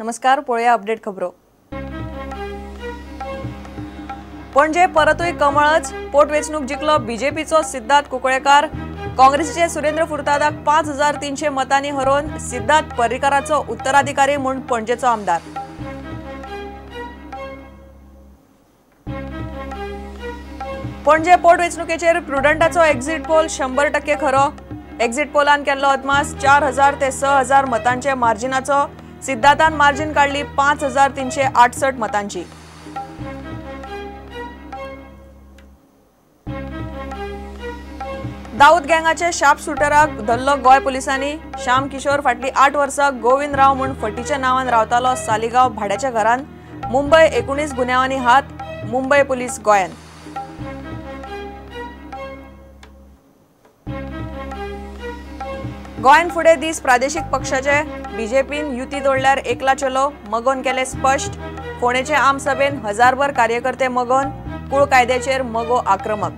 नमस्कार, पळया अपडेट खबरो। पणजे परतूय कमळच, पोटवेंचणूक जिखलो बीजेपीचो सिद्धार्थ कुंकळेकार। काँग्रेसीचे सुरेंद्र फुर्तादाक 5300 मतांनी हरोवन सिद्धार्थ पर्रीकाराचो उत्तराधिकारी म्हूण पणजेचो आमदार। पणजे पोटवेंचणुकेचेर प्रुडंटाचो एक्झिट पोल 100% खरो। एक्झिट पोलान केल्लो अदमास 4000 ते 6000 मतांचे मार्जिनाचो। सिद्धार्थान मार्जिन काढली 5368 मतांची। दाऊद गँगाचे शार्प शूटराक धरलो गोय पुलिसांनी। श्याम किशोर फाटली 8 वर्सां गोविंद राव म्हूण फटीच्या नांवान रावतालो सालिगांव भाड्याच्या घरान। मुंबय 19 गुन्यांवांनी हात, मुंबय पुलीस गोंयान। गोंयान फुडें दीस प्रादेशीक पक्षाचे। बीजेपीन युती तोडल्यार एकला चलो, मगोन केले स्पश्ट। फोंडेचे आमसभेन हजारभर कार्यकर्ते मगोन, कुळ कायद्याचेर मगो आक्रमक।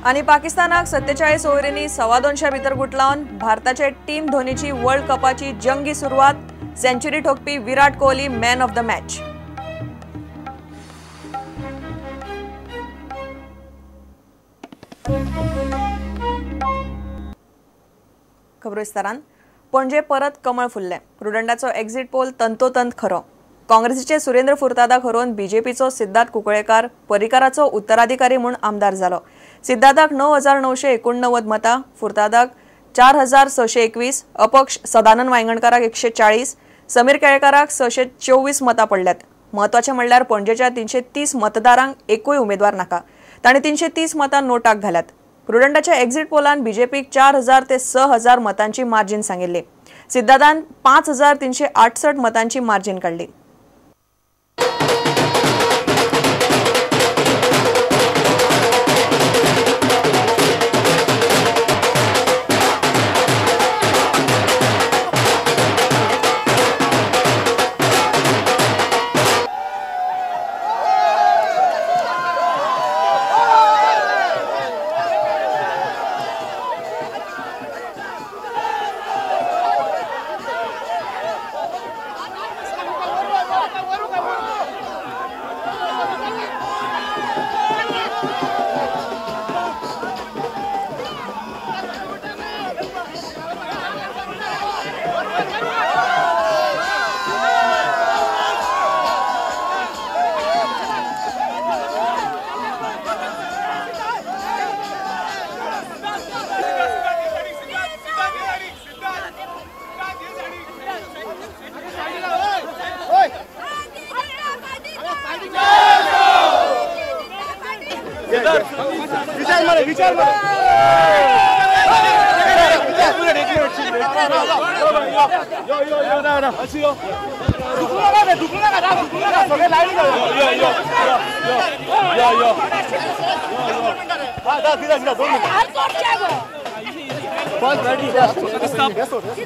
आनी पाकिस्तानाक 47 ओव्हरींनी 225 भितर गुटलावन भारताचे टीम धोनीची वर्ल्ड कपाची जंगी सुरवात। सेंचुरी ठोकपी Virat Kohli man of the match. खबर विस्तारान। पणजे परत कमळ फुल्ले, प्रुडंटाचो एक्झिट पोल तंतोतंत खरो। काँग्रेसीचे सुरेंद्र फुर्तादाक हरोवन बीजेपीचो सिद्धार्थ कुंकळेकार पर्रीकाराचो उत्तराधिकारी म्हूण आमदार जालो। सिद्धार्थाक 9989 मतां, फुर्तादाक 4621, अपक्ष सदानंद वांयगणकाराक 140, समीर केळकाराक 624 मतां पडल्यात। महत्वाचे म्हणल्यार पणजेच्या 330 मतदारांक एकूय उमेदवार नाका। तांणी 330 मतां नोटाक घाल्यात। प्रुडंटाच्या एक्झिट पोलान बीजेपीक 4000 ते 6000 मतांची मार्जिन सांगिल्ली। सिद्धार्थान 5368 मतांची मार्जिन काढली।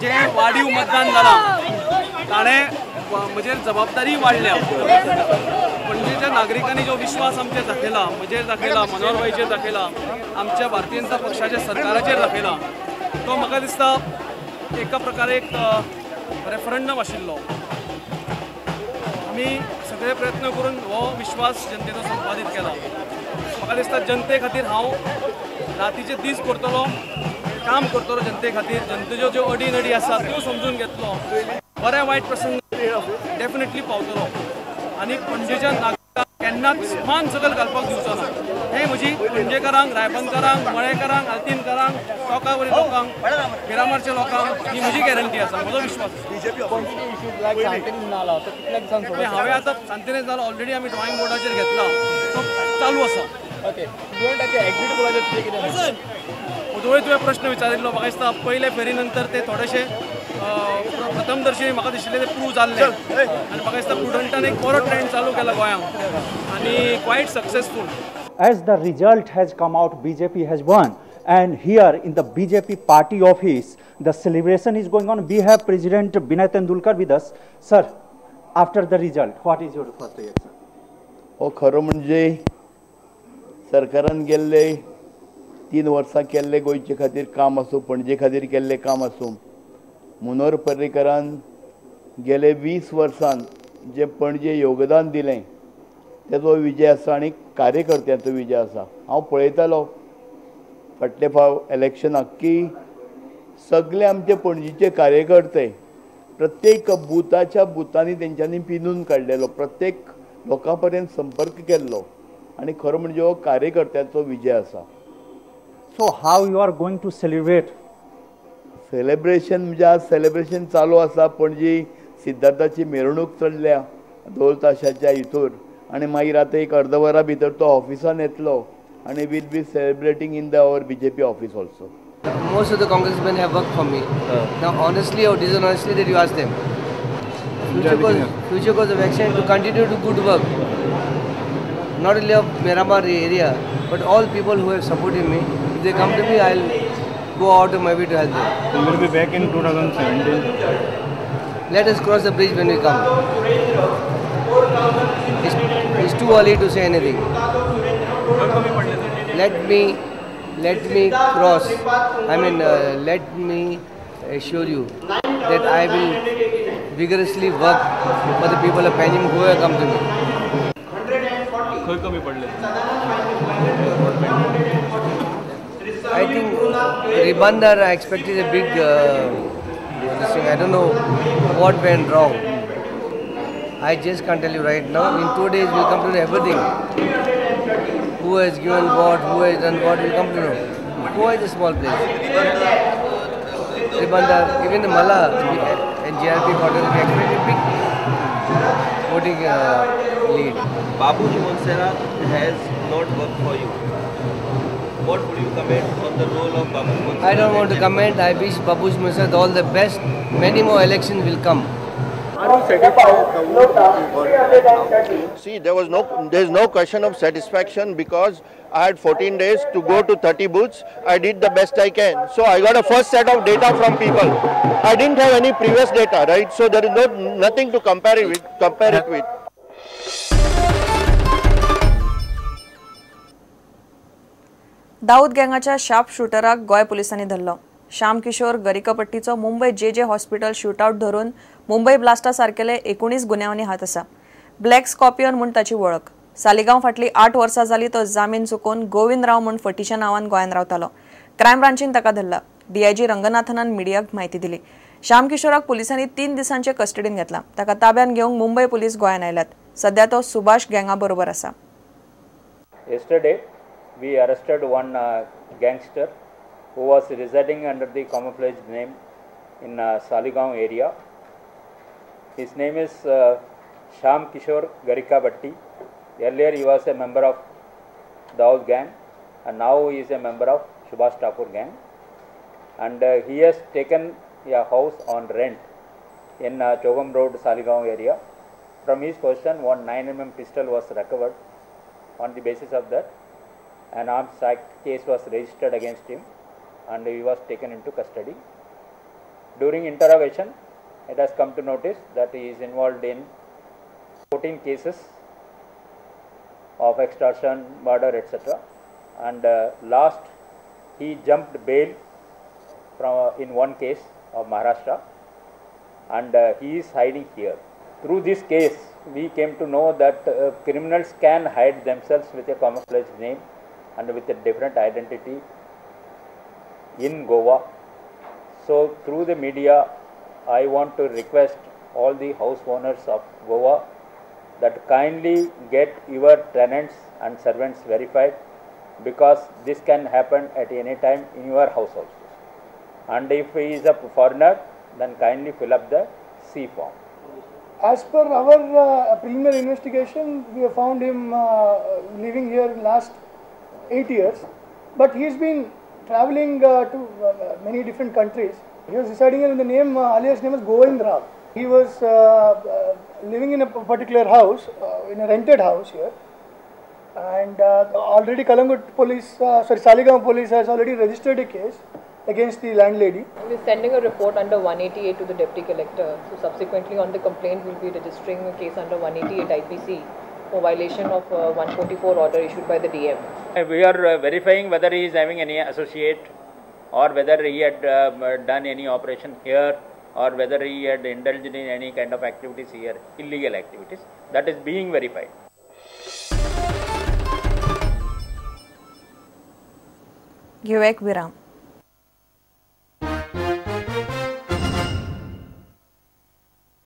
जे वाढीव मतदान जाला ताणें म्हजेर जबाबदारी वाडल्या। पणजेच्या नागरिकांनी जो विश्वास आमचेर दाखयला, म्हजेर दाखयला, मनोहर भाईचेर दाखयला, आमच्या भारतीय जनता पक्षाच्या सरकाराचेर दाखयला, तो म्हाका दिसता एका प्रकारे एक रेफरंडम आशिल्लो। आमी सगळे प्रयत्न करून हो विश्वास जनतेचो संपादीत केला। म्हाका दिसता जनते खातीर हांव रातीचे दीस करतलो, काम करतलो जनते खातीर। जनतेच्यो ज्यो अडीनडी आसा त्यो समजून घेतलो, बरे वायट प्रसंग डेफिनेटली पावतलो आनी पणजेच्या नागरिकांक केन्नाच मान सकल घालपाक दिवचो ना। हे म्हजी पणजेकारांक, रायबंदकारांक, मळेकारांक, आल्तीनकारांक, टोकावरी लोकांक, मिरामारच्या लोकांक ही म्हजी गॅरंटी आसा, म्हजो विश्वास। हांवें आतां शांतीनेज जालो ऑलरेडी, आमी ड्रॉइंग बोर्डाचेर घेतला, तो चालू आसा। उदोळी तुवें प्रश्न विचारिल्लो, म्हाका दिसता पयले फेरी नंतर ते थोडेशे प्रथम दर्शनी म्हाका दिशिल्ले ते प्रूव जाल्ले आनी म्हाका दिसता प्रुडंटान एक बरो ट्रेंड चालू केला गोंयांत आनी quiet successful. As the result has come out, BJP has won, and here in the BJP party office, the celebration is going on. We have President Binay Tendulkar with us. Sir, after the result, what is your first reaction? खरो म्हणजे सरकारान गेल्ले 3 वर्सां केल्ले गोंयचे खातीर काम आसूं, पणजे खातीर केल्लें काम आसूं, मनोहर पर्रीकरान गेले 20 वर्सान जे पणजे योगदान दिलें तेजो विजय आसा आनी कार्यकर्त्यांचो विजय आसा. हांव पळयतालो फाटले फाव इलेक्शनाक की सगळे आमचे पणजीचे कार्यकर्ते प्रत्येक बुथाच्या बुथांनी तेंच्यांनी पिनून काडलेलो, प्रत्येक लोकां पर्यंत संपर्क केल्लो आनी खरो म्हणजे हो कार्यकर्त्यांचो विजय आसा. So how you are going to celebrate? Celebration म्हणजे आज सेलेब्रेशन चालू आसा. पणजी सिद्धार्थाची मिरवणूक चडल्या ढोल ताशाच्या हितूर आनी मागीर आतां एक अर्द वरा भितर तो ऑफिसान येतलो आनी will be celebrating in the our BJP office also. Most of the congressmen have worked for me. Now, honestly or dishonestly, that you ask them. Future course of action to continue to good work. Not only of Miramar area, but all people who have supported me. If they come to me, I'll go out of my way to help them. You will be back in 2017. Let us cross the bridge when we come. It's too early to say anything. Let me cross. Let me assure you that I will vigorously work for the people of Panjim who have come to me. खंय कमी पडले? I think Ribandar, I expected a big this thing. I don't know what went wrong. I just can't tell you right now. In 2 days we'll come to know everything. Who has given what, who has done what, we'll come to know. Goa is a small place. Ribandar, even the Mala and GRP quarters, we expect a big voting lead. Babuji Monserrat has not worked for you. What would you comment on the role of Babuji Monserrat? I don't want to comment. I wish Babuji Monserrat all the best. Many more elections will come. See, there's no question of satisfaction because I had 14 days to go to 30 booths. I did the best I can. So I got a first set of data from people. I didn't have any previous data, right? So there is nothing to compare it with. Dawood गँगाच्या sharp शूटराक गोय पुलिसांनी धरलो. श्याम किशोर गरिकापट्टीचो Mumbai J hospital shootout धरून मुंबय ब्लास्टा सारकेले 19 गुन्यांवांनी हात आसा. Black scorpion म्हूण ताची वळख. सालिगांव फाटली 8 वर्सां जाली तो जामीन चुकोवन गोविंदराव म्हूण फटीच्या नांवान गोंयांत रावतालो. क्रायम ब्रांचीन ताका धरला. DIG रंगनाथनान मिडियाक म्हायती दिली. श्याम किशोराक पुलिसांनी 3 दिसांचे कस्टडीन घेतला. ताका ताब्यान घेवंक मुंबय पुलीस गोंयांत आयल्यात. सध्या तो सुभाष गँगा बरोबर आसा. Yesterday, we arrested one gangster who was residing under the camouflage name in Saligaon area. His name is Shyam Kishore Garikapatti. Earlier he was a member of Daud gang and now he is a member of Subhash Thakur gang. And he has taken a house on rent in Chogam Road, Saligaon area. From his possession, one 9mm pistol was recovered. On the basis of that, an arms act case was registered against him and he was taken into custody. During interrogation, it has come to notice that he is involved in 14 cases of extortion, murder, etc. And last, he jumped bail from in one case of Maharashtra, and he is hiding here. Through this case, we came to know that criminals can hide themselves with a camouflage name and with a different identity in Goa. So through the media, I want to request all the house owners of Goa that kindly get your tenants and servants verified, because this can happen at any time in your house also. And if he is a foreigner, then kindly fill up the C form. As per our preliminary investigation, we have found him living here last 8 years, but he's been traveling to many different countries. He was residing here in the name, alias name is Govindrav. He was living in a particular house, in a rented house here, and already Kalangut police, Saligaon police has already registered a case against the landlady. We are sending a report under 188 to the Deputy Collector. So subsequently on the complaint, we will be registering a case under 188 IPC for violation of 144 order issued by the DM. We are verifying whether he is having any associate or whether he had done any operation here or whether he had indulged in any kind of activities here, illegal activities. That is being verified. घेऊ एक विराम.